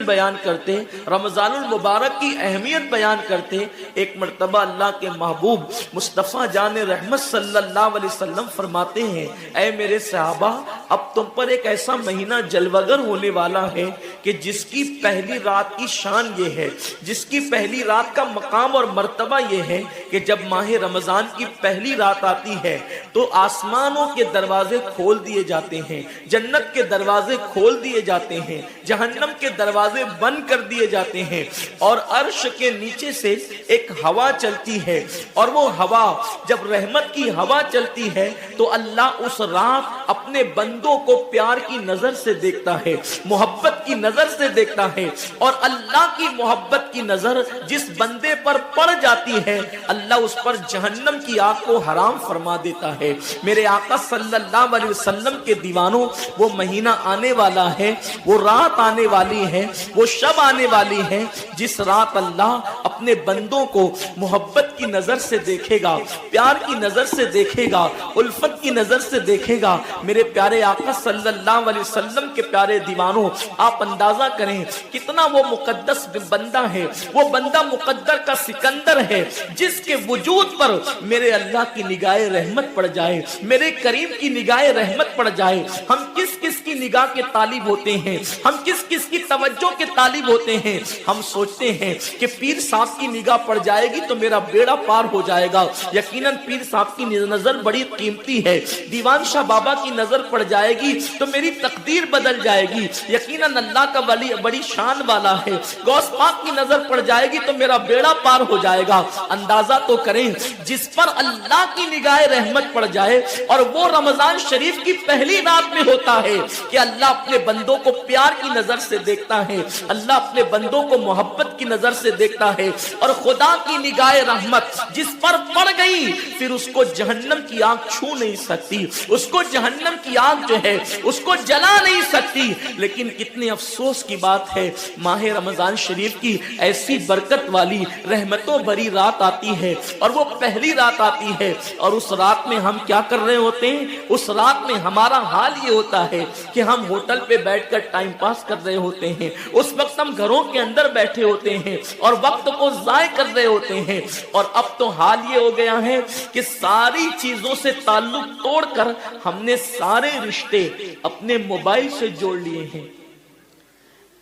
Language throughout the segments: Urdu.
بیان کرتے، رمضان المبارک کی اہمیت بیان کرتے، ایک مرتبہ اللہ کے محبوب مصطفیٰ جان رحمت صلی اللہ علیہ وسلم فرماتے ہیں، اے میرے صحابہ، اب تم پر ایک ایسا مہینہ جلوگر ہونے والا ہے کہ جس کی پہلی رات کی شان یہ ہے، جس کی پہلی رات کا مقام اور مرتبہ یہ ہے کہ جب ماہ رمضان کی پہلی رات آتی ہے تو آسمانوں کے دروازے کھول دیے جاتے ہیں، جنت کے دروازے کھول دیے جاتے ہیں، جہنم کے دروازے بند کر دیے جاتے ہیں، اور عرش کے نیچے سے ایک ہوا چلتی ہے، اور وہ ہوا جب رحمت کی ہوا چلتی ہے تو اللہ اس رات اپنے بندوں کو پیار کی نظر سے دیکھتا ہے، محبت کی نظر سے دیکھتا ہے، اور اللہ کی محبت کی نظر جس بندے پر پڑ جاتی ہے اللہ اس پر جہنم کی آگ کو حرام فرما دیتا ہے۔ میرے آقا صلی اللہ علیہ وسلم کے دیوانوں، وہ مہینہ آنے والا ہے، وہ رات آنے والی ہے، وہ شب آنے والی ہے جس رات اللہ اپنے بندوں کو محبت کی نظر سے دیکھے گا، پیار کی نظر سے دیکھے گا، الفت کی نظر سے دیکھے گا۔ میرے پیارے آقا صلی اللہ علیہ وسلم کے پیارے دیوانوں، آپ اندازہ کریں کتنا وہ مقدس بندہ ہے، وہ بندہ مقدر کا سکندر ہے جس کے وجود پر میرے اللہ کی نگاہ رحمت پڑ جائے، میرے کریم کی نگاہ رحمت پڑ جائے۔ ہم کس کس کی نگاہ کے طالب ہوتے ہیں، ہم کس کس کی توجہ کے طالب ہوتے ہیں۔ ہم سوچتے ہیں کہ پیر صاحب کی نگاہ پڑ جائے گی تو میرا بیڑا پار ہو جائے گا، یقیناً پیر صاحب کی نظر بڑی قیمتی ہے۔ دیوان شاہ بابا کی نظر پڑ جائے گی تو میری تقدیر بدل جائے گی، یقیناً اللہ کا ولی بڑی شان والا ہے۔ غوث پاک کی نظر پڑ جائے گی تو میرا بیڑا پار ہو جائے گا۔ اندازہ تو کریں جس پر اللہ کی نگاہ رحمت پڑ جائے، اور وہ رمضان شریف کی پہلی رات میں ہوتا ہے کہ اللہ اپنے بندوں کو پیار کی نظر سے دیکھتا ہے، اللہ اپنے بندوں کو محبت کی نظر سے دیکھتا ہے، اور خدا کی نگاہ رحمت جس پر پڑ گئی پھر اس کو جہنم کی آگ چھو نہیں سکتی، اس کو جہنم کی آگ جو ہے اس کو جلا نہیں سکتی۔ لیکن کتنے افسوس کی بات ہے، ماہ رمضان شریف کی ایسی برکت والی رحمتوں بھری رات آتی ہے، اور وہ پہلی رات آتی ہے، اور اس رات میں ہم کیا کر رہے ہوتے ہیں؟ اس رات میں ہمارا حال یہ ہوتا ہے کہ ہم ہوٹل پہ بیٹھ کر ٹائم پاس کر رہے ہوتے ہیں، اس وقت ہم گھروں کے اندر بیٹھے ہوتے ہیں اور وقت کو ضائع کر رہے ہوتے ہیں۔ اور اب تو حال یہ ہو گیا ہے کہ ساری چیزوں سے تعلق توڑ کر ہم نے سارے رشتے اپنے موبائل سے جوڑ لیے ہیں۔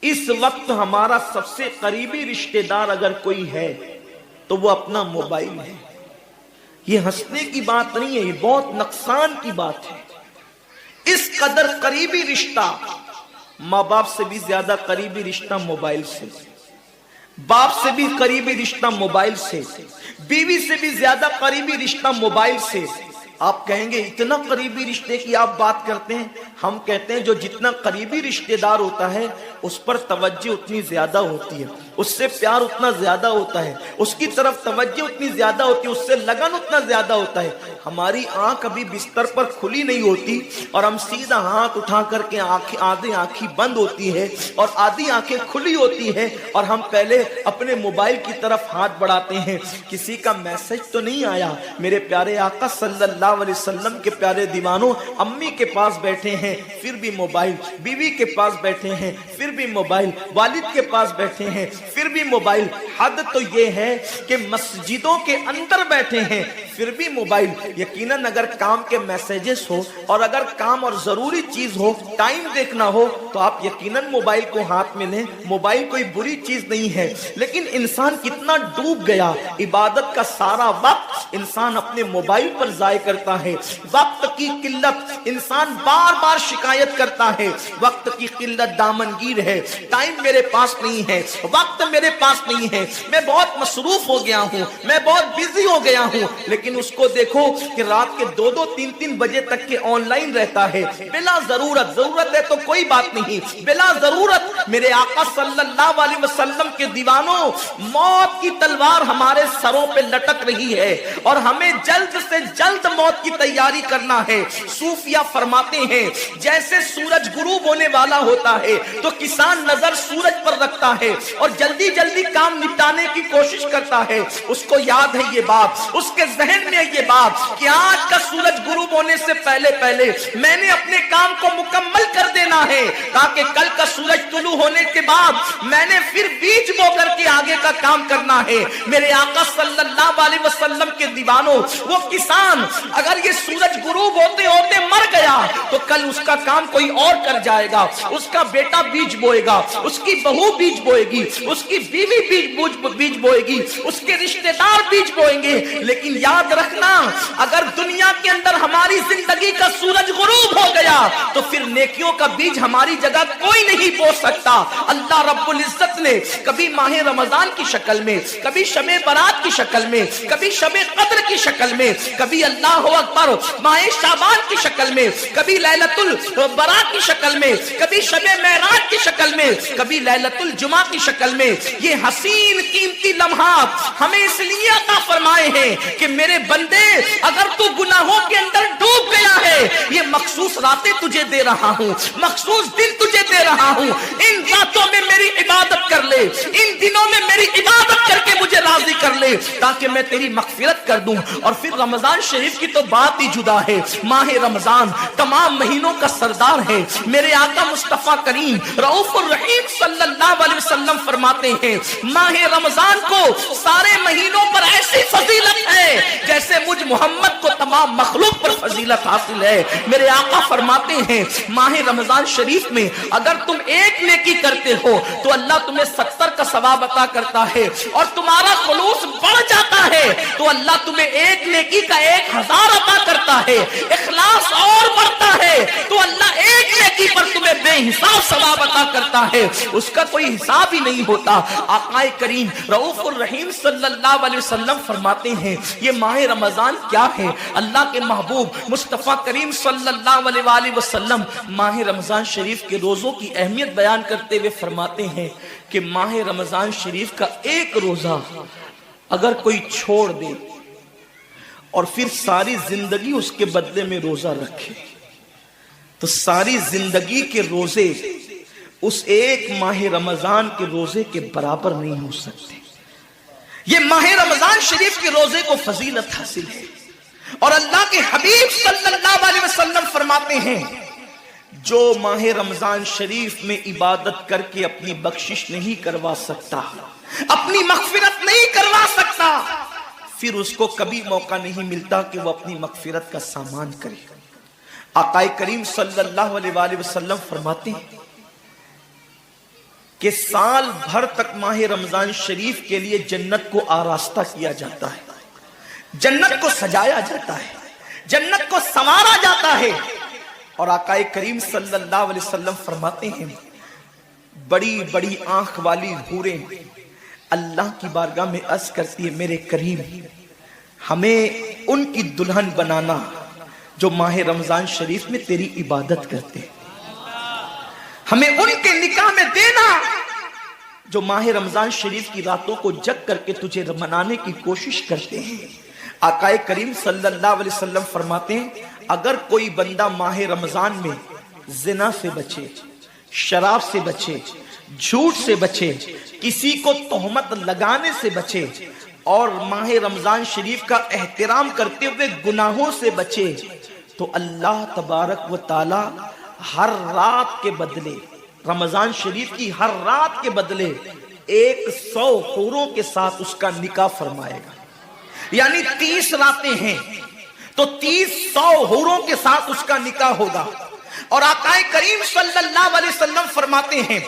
اس وقت ہمارا سب سے قریبی رشتہ دار اگر کوئی ہے تو وہ اپنا موبائل ہے۔ یہ ہنسنے کی بات نہیں ہے، یہ بہت نقصان کی بات ہے۔ اس قدر قریبی رشتہ، ماں باپ سے بھی زیادہ قریبی رشتہ موبائل سے، باپ سے بھی قریبی رشتہ موبائل سے، بیوی سے بھی زیادہ قریبی رشتہ موبائل سے۔ آپ کہیں گے اتنا قریبی رشتے کی آپ بات کرتے ہیں؟ ہم کہتے ہیں جو جتنا قریبی رشتہ دار ہوتا ہے اس پر توجہ اتنی زیادہ ہوتی ہے، اس سے پیار اتنا زیادہ ہوتا ہے، اس کی طرف توجہ اتنی زیادہ ہوتی ہے، اس سے لگن اتنا زیادہ ہوتا ہے۔ ہماری آنکھ ابھی بستر پر کھلی نہیں ہوتی اور ہم سیدھا ہاتھ اٹھا کر کے آدھی آنکھیں بند ہوتی ہے اور آدھی آنکھیں کھلی ہوتی ہے، اور ہم پہلے اپنے موبائل کی طرف ہاتھ بڑھاتے ہیں، کسی کا میسج تو نہیں آیا۔ میرے پیارے آقا صلی اللہ علیہ وسلم کے پیارے دیوانوں، امی کے پاس بیٹھے ہیں پھر بھی موبائل، بیوی کے پاس بیٹھے ہیں پھر بھی موبائل، والد کے پاس بیٹھے ہیں پھر بھی موبائل۔ حد تو یہ ہے کہ مسجدوں کے اندر بیٹھے ہیں پھر بھی موبائل۔ یقیناً اگر کام کے میسیجز ہو اور اگر کام اور ضروری چیز ہو، ٹائم دیکھنا ہو تو آپ یقیناً موبائل کو ہاتھ میں لیں، موبائل کوئی بری چیز نہیں ہے۔ لیکن انسان کتنا ڈوب گیا، عبادت کا سارا وقت انسان اپنے موبائل پر ضائع کرتا ہے۔ وقت کی قلت، انسان بار بار شکایت کرتا ہے وقت کی قلت دامنگیر ہے، ٹائم میرے پاس نہیں ہے، وقت میرے پاس نہیں ہے، میں بہت مصروف ہو گیا ہوں، میں بہت بزی ہو گیا ہوں۔ لیکن اس کو دیکھو کہ رات کے 2-2 3-3 بجے تک کے آن لائن رہتا ہے بلا ضرورت۔ ضرورت ہے تو کوئی بات نہیں، بلا ضرورت۔ میرے آقا صلی اللہ علیہ وسلم کے دیوانوں، موت کی تلوار ہمارے سروں پہ لٹک رہی ہے اور ہمیں جلد سے جلد موت موت کی تیاری کرنا ہے۔ صوفیہ فرماتے ہیں جیسے سورج غروب ہونے والا ہوتا ہے تو کسان نظر سورج پر رکھتا ہے اور جلدی جلدی کام نپٹانے کی کوشش کرتا ہے، اس کو یاد ہے یہ بات، اس کے ذہن میں یہ بات کہ آج کا سورج غروب ہونے سے پہلے پہلے میں نے اپنے کام کو مکمل کر دینا ہے تاکہ کل کا سورج طلوع ہونے کے بعد میں نے پھر بیج بو کر کے آگے کا کام کرنا ہے۔ میرے آقا صلی اللہ علیہ وسلم کے دیوانوں، وہ کسان اگر یہ سورج غروب ہوتے ہوتے مر گیا تو کل اس کا کام کوئی اور کر جائے گا، اس کا بیٹا بیج بوئے گا، اس کی بہو بیج بوئے گی، اس کی بیوی بیج بوئے گی، اس کے رشتہ دار بیج بوئیں گے۔ لیکن یاد رکھنا اگر دنیا کے اندر ہماری زندگی کا سورج غروب ہو گیا تو پھر نیکیوں کا بیج ہماری جگہ کوئی نہیں بو سکتا۔ اللہ رب العزت نے کبھی ماہ رمضان کی شکل میں، کبھی شب برات کی شکل میں، کبھی شب قدر کی شکل میں، کبھی اللہ اکبر ماہ شعبان کی شکل میں، کبھی لیلۃ البراء کی شکل میں، کبھی شب معراج کی شکل میں، کبھی لیلۃ الجمعہ کی شکل میں یہ حسین قیمتی لمحات ہمیں اس لیے عطا فرمائے ہیں کہ میرے بندے اگر تو گناہوں کے اندر ڈوب گیا ہے، یہ مخصوص راتیں تجھے دے رہا ہوں، مخصوص دن تجھے دے رہا ہوں، ان راتوں میں میری عبادت کر لے، ان دنوں میں میری عبادت کر کے مجھے راضی کر لے تاکہ میں تیری مغفرت کر دوں۔ اور پھر رمضان شریف کی تو بات ہی جدا ہے۔ ماہ رمضان تمام مہینوں کا سردار ہے۔ میرے آقا مصطفیٰ کریم رؤوف الرحیم صلی اللہ علیہ وسلم فرماتے ہیں ماہ رمضان کو سارے مہینوں پر ایسی فضیلت ہے جیسے مجھ محمد کو تمام مخلوق پر فضیلت حاصل ہے۔ میرے آقا فرماتے ہیں ماہ رمضان شریف میں اگر تم ایک نیکی کرتے ہو تو اللہ تمہیں 70 کا ثواب عطا کرتا ہے، اور تمہارا خلوص بڑھ جاتا ہے تو اللہ تمہیں ایک نیکی کا 1000 عطا کرتا ہے، اخلاص اور بڑھتا ہے تو اللہ ایک نیکی پر تمہیں بے حساب ثواب عطا کرتا ہے، اس کا کوئی حساب ہی نہیں ہوتا۔ آقا کریم رؤوف الرحیم صلی اللہ علیہ وسلم فرماتے ہیں یہ ماہ رمضان کیا ہے؟ اللہ کے محبوب مصطفیٰ کریم صلی اللہ علیہ وآلہ وسلم ماہ رمضان شریف کے روزوں کی اہمیت بیان کرتے ہوئے فرماتے ہیں کہ ماہ رمضان شریف کا ایک روزہ اگر کوئی چھوڑ دے اور پھر ساری زندگی اس کے بدلے میں روزہ رکھے تو ساری زندگی کے روزے اس ایک ماہ رمضان کے روزے کے برابر نہیں ہو سکتے۔ یہ ماہ رمضان شریف کے روزے کو فضیلت حاصل ہے، اور اللہ کے حبیب صلی اللہ علیہ وسلم فرماتے ہیں جو ماہ رمضان شریف میں عبادت کر کے اپنی بخشش نہیں کروا سکتا، اپنی مغفرت نہیں کروا سکتا، پھر اس کو کبھی موقع نہیں ملتا کہ وہ اپنی مغفرت کا سامان کرے۔ آقا کریم صلی اللہ علیہ وآلہ وسلم فرماتے ہیں کہ سال بھر تک ماہ رمضان شریف کے لیے جنت کو آراستہ کیا جاتا ہے، جنت کو سجایا جاتا ہے، جنت کو سنوارا جاتا ہے، اور آقا کریم صلی اللہ علیہ وسلم فرماتے ہیں بڑی بڑی آنکھ والی حوریں اللہ کی بارگاہ میں عرض کرتی ہے میرے کریم ہمیں ان کی دلہن بنانا جو ماہ رمضان شریف میں تیری عبادت کرتے ہیں، ہمیں ان کے نکاح میں دینا جو ماہ رمضان شریف کی راتوں کو جگ کر کے تجھے منانے کی کوشش کرتے ہیں۔ آقا کریم صلی اللہ علیہ وسلم فرماتے ہیں اگر کوئی بندہ ماہ رمضان میں زنا سے بچے، شراب سے بچے، جھوٹ سے بچے، کسی کو تہمت لگانے سے بچے، اور ماہ رمضان شریف کا احترام کرتے ہوئے گناہوں سے بچے تو اللہ تبارک و تعالی ہر رات کے بدلے، رمضان شریف کی ہر رات کے بدلے 100 حوروں کے ساتھ اس کا نکاح فرمائے گا۔ یعنی 30 راتیں ہیں تو 100 حوروں کے ساتھ اس کا نکاح ہوگا۔ اور آقا کریم صلی اللہ علیہ وسلم فرماتے ہیں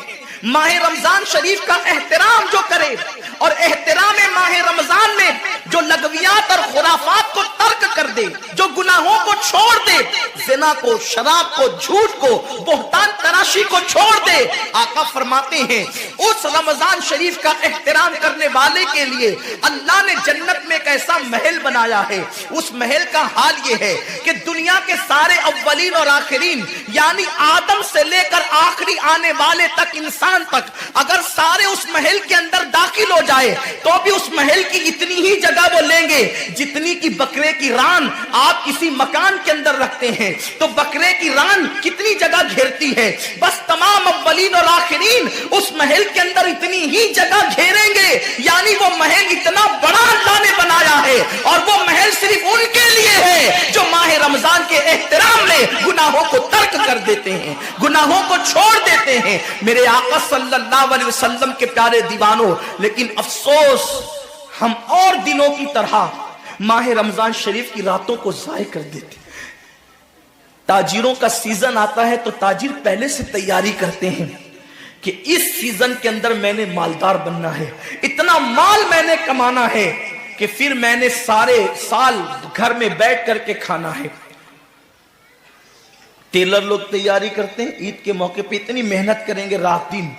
ماہ رمضان شریف کا احترام جو کرے اور احترام ماہ رمضان میں جو لغویات اور خرافات کو ترک کر دے، جو گناہوں کو چھوڑ دے، زنا کو، شراب کو، جھوٹ کو، بہتان تراشی کو چھوڑ دے، آقا فرماتے ہیں اس رمضان شریف کا احترام کرنے والے کے لیے اللہ نے جنت میں ایک ایسا محل بنایا ہے۔ اس محل کا حال یہ ہے کہ دنیا کے سارے اولین اور آخرین یعنی آدم سے لے کر آخری آنے والے تک، انسان تک، اگر سارے اس اس محل کے اندر داخل ہو جائے تو بھی اس محل کی اتنی ہی جگہ وہ لیں گے جتنی کی بکرے کی ران آپ کسی مکان کے اندر رکھتے ہیں. تو بکرے کی ران کتنی جگہ گھیرتی ہے؟ بس تمام اولین اور آخرین اس محل کے اندر اتنی ہی جگہ گھیریں گے. یعنی وہ محل اتنا بڑا اللہ نے بنایا ہے اور وہ محل صرف ان کے لیے ہے جو ماہ رمضان کے احترام میں گناہوں کو ترک کر دیتے ہیں, گناہوں کو چھوڑ دیتے ہیں. میرے آقا صلی اللہ علیہ وسلم کے پیارے دیوانوں, لیکن افسوس ہم اور دنوں کی طرح ماہ رمضان شریف کی راتوں کو ضائع کر دیتے. تاجروں کا سیزن آتا ہے تو تاجر پہلے سے تیاری کرتے ہیں کہ اس سیزن کے اندر میں نے مالدار بننا ہے, اتنا مال میں نے کمانا ہے کہ پھر میں نے سارے سال گھر میں بیٹھ کر کے کھانا ہے. ٹیلر لوگ تیاری کرتے ہیں عید کے موقع پہ اتنی محنت کریں گے رات دن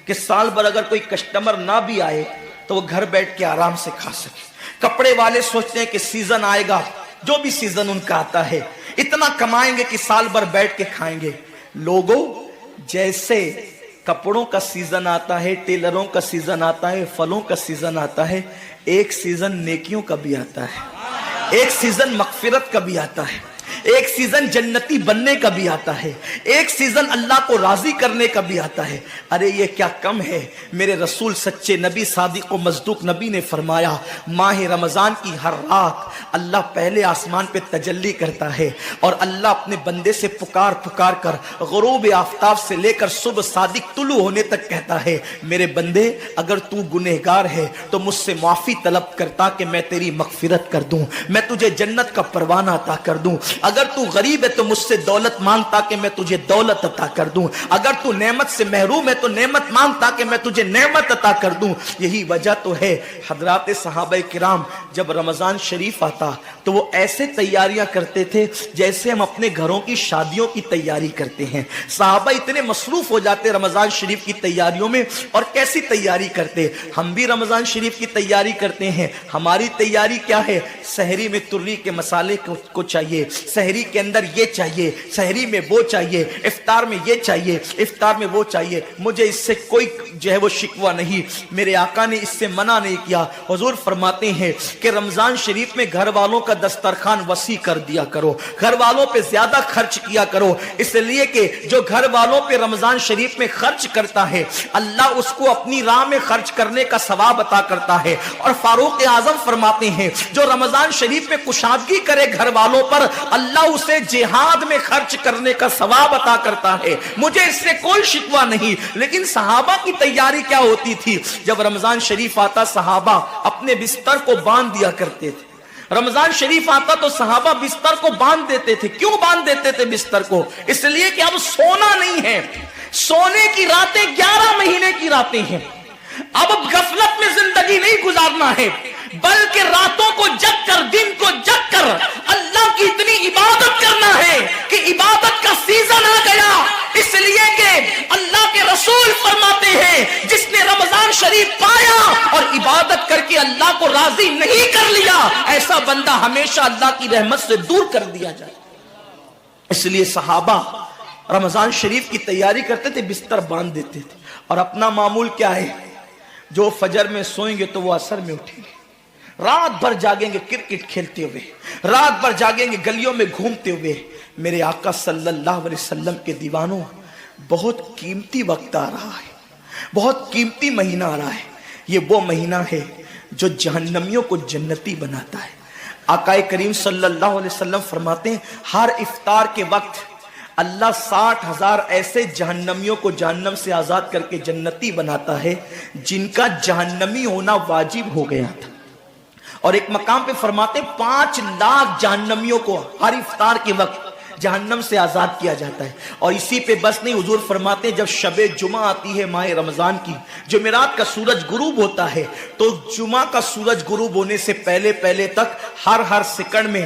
کہ سال بھر اگر کوئی کسٹمر نہ بھی آئے تو وہ گھر بیٹھ کے آرام سے کھا سکے. کپڑے والے سوچتے ہیں کہ سیزن آئے گا, جو بھی سیزن ان کا آتا ہے اتنا کمائیں گے کہ سال بھر بیٹھ کے کھائیں گے. لوگوں, جیسے کپڑوں کا سیزن آتا ہے, ٹیلروں کا سیزن آتا ہے, پھلوں کا سیزن آتا ہے, ایک سیزن نیکیوں کا بھی آتا ہے, ایک سیزن مغفرت کا بھی آتا ہے, ایک سیزن جنتی بننے کا بھی آتا ہے, ایک سیزن اللہ کو راضی کرنے کا بھی آتا ہے. ارے یہ کیا کم ہے. میرے رسول سچے نبی صادق و مصدوق نبی نے فرمایا ماہ رمضان کی ہر رات اللہ پہلے آسمان پہ تجلی کرتا ہے اور اللہ اپنے بندے سے پکار پکار کر غروب آفتاب سے لے کر صبح صادق طلوع ہونے تک کہتا ہے میرے بندے اگر تو گنہگار ہے تو مجھ سے معافی طلب کرتا کہ میں تیری مغفرت کر دوں, میں تجھے جنت کا پروانہ عطا کر دوں. اگر تو غریب ہے تو مجھ سے دولت مانگتا کہ میں تجھے دولت عطا کر دوں. اگر تو نعمت سے محروم ہے تو نعمت مانگتا کہ میں تجھے نعمت عطا کر دوں. یہی وجہ تو ہے حضرات صحابہ کرام جب رمضان شریف آتا تو وہ ایسے تیاریاں کرتے تھے جیسے ہم اپنے گھروں کی شادیوں کی تیاری کرتے ہیں. صحابہ اتنے مصروف ہو جاتے رمضان شریف کی تیاریوں میں. اور کیسی تیاری کرتے؟ ہم بھی رمضان شریف کی تیاری کرتے ہیں. ہماری تیاری کیا ہے؟ سحری میں تری کے مسالے کو چاہیے, سحری کے اندر یہ چاہیے, سحری میں وہ چاہیے, افطار میں یہ چاہیے, افطار میں وہ چاہیے. مجھے اس سے کوئی جو ہے وہ شکوہ نہیں, میرے آقا نے اس سے منع نہیں کیا. حضور فرماتے ہیں کہ رمضان شریف میں گھر والوں کا دسترخوان وسیع کر دیا کرو, گھر والوں پہ زیادہ خرچ کیا کرو, اس لیے کہ جو گھر والوں پہ رمضان شریف میں خرچ کرتا ہے اللہ اس کو اپنی راہ میں خرچ کرنے کا ثواب عطا کرتا ہے. اور فاروق اعظم فرماتے ہیں جو رمضان شریف میں کشادگی کرے گھر والوں پر اللہ اسے جہاد میں خرچ کرنے کا ثواب عطا کرتا ہے. مجھے اس سے کوئی شکوہ نہیں. لیکن صحابہ کی تیاری کیا ہوتی تھی؟ جب رمضان شریف آتا صحابہ اپنے بستر کو باندھ دیا کرتے تھے. رمضان شریف آتا تو صحابہ بستر کو باندھ دیتے تھے. کیوں باندھ دیتے تھے بستر کو؟ اس لیے کہ اب سونا نہیں ہے. سونے کی راتیں 11 مہینے کی راتیں ہیں. اب غفلت میں زندگی نہیں گزارنا ہے بلکہ راتوں کو جگ کر دن کو جگ کر اللہ کی اتنی عبادت کرنا ہے کہ عبادت کا سیزن آ گیا. اس لیے کہ اللہ کے رسول فرماتے ہیں جس نے رمضان شریف پایا اور عبادت کر کے اللہ کو راضی نہیں کر لیا ایسا بندہ ہمیشہ اللہ کی رحمت سے دور کر دیا جائے. اس لیے صحابہ رمضان شریف کی تیاری کرتے تھے, بستر باندھ دیتے تھے. اور اپنا معمول کیا ہے؟ جو فجر میں سوئیں گے تو وہ عصر میں اٹھیں گے, رات بھر جاگیں گے کرکٹ کھیلتے ہوئے, رات بھر جاگیں گے گلیوں میں گھومتے ہوئے. میرے آقا صلی اللہ علیہ وسلم کے دیوانوں, بہت قیمتی وقت آ رہا ہے, بہت قیمتی مہینہ آ رہا ہے. یہ وہ مہینہ ہے جو جہنمیوں کو جنتی بناتا ہے. آقا کریم صلی اللہ علیہ وسلم فرماتے ہیں ہر افطار کے وقت اللہ 60,000 ایسے جہنمیوں کو جہنم سے آزاد کر کے جنتی بناتا ہے جن کا جہنمی ہونا واجب ہو گیا تھا. اور ایک مقام پہ فرماتے 5 لاکھ جہنمیوں کو ہر افطار کے وقت جہنم سے آزاد کیا جاتا ہے. اور اسی پہ بس نہیں, حضور فرماتے ہیں جب شب جمعہ آتی ہے ماہ رمضان کی, جمعرات کا سورج غروب ہوتا ہے تو جمعہ کا سورج غروب ہونے سے پہلے تک ہر سیکنڈ میں